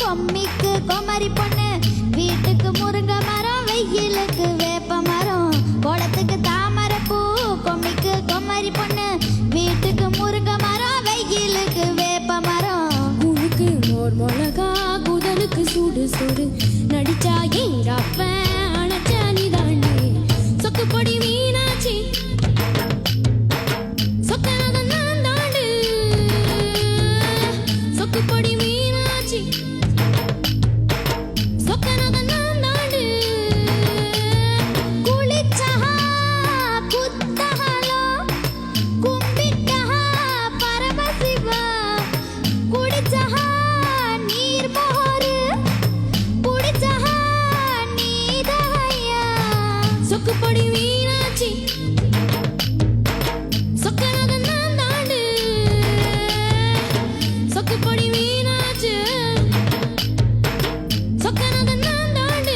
பொம்மிக்கு கொமரி பொண்ணு, வீட்டுக்கு முருங்கை மரம், வெயிலுக்கு வேப்ப மரம். குளத்துக்கு தாமரை பூ, பொம்மிக்கு கொமரி பொண்ணு, வீட்டுக்கு முருங்கை மரம், வெயிலுக்கு வேப்ப மரம். குழுக்கு மோர் மிளகா, குதலுக்கு சூடு சூடு, நடிச்சா எங்க அப்பன் அணைச்சா நீ தாண்டி. சொக்குப்பொடி மீனாட்சி, சொக்காக நான் தாண்டு. சொக்குப்பொடி மீனாட்சி, சொக்காக நான் தாண்டு. குளிச்சா புத்தகலோ, கும்பிட்டா பரமசிவா, குடிச்சா நீர் மோரு, குடிச்சா நீதயா. சொக்குப்பொடி மீனாட்சி, சொக்காக நான் தாண்டு. சொக்குப்பொடி மீனாட்சி, சொக்காக நான் தாண்டு.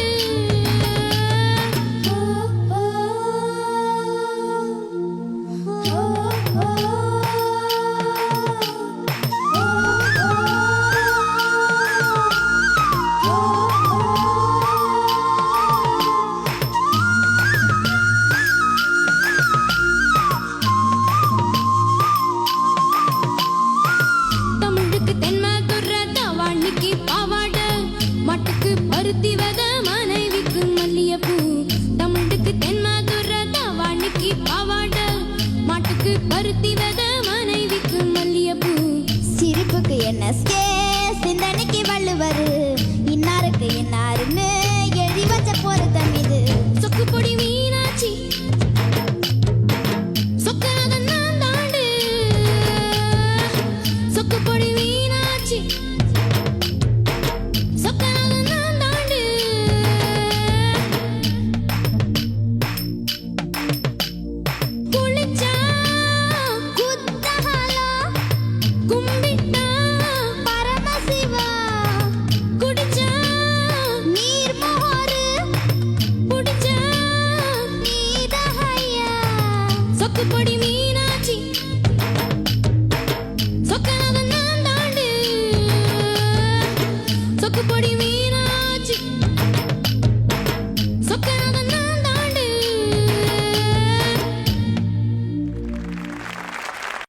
தமிழுக்கு தென்மதுரை, தவாணிக்கு பாவாடை, மட்டுக்கு பருத்தி விதை, மனைவிக்கு மல்லிகைப்பூ. தமிழுக்கு தென்மதுரை, தவாணிக்கு பாவாடை, மாட்டுக்கு பருத்தி விதை, மனைவிக்கு மல்லிகைப்பூ. சிரிப்புக்கு என்ன சிந்தனைக்கு வள்ளுவர், இன்னாருக்கு இன்னாருன்னு எழுதி வச்ச பொருத்தம் இது. சொக்குப்பொடி மீனாட்சி, சொக்காக நான் தாண்டு. சொக்குப்பொடி மீனாட்சி, சொக்காக நான் தாண்டு. குளிச்சா குத்தகலோ, கும்பிட்டா பரமசிவா, குடிச்சா நீர் மோரு, குடிச்சா நீதயா. சொக்குப்பொடி மீனாட்சி, சொக்காக நான் தாண்டு. சொக்குப்பொடி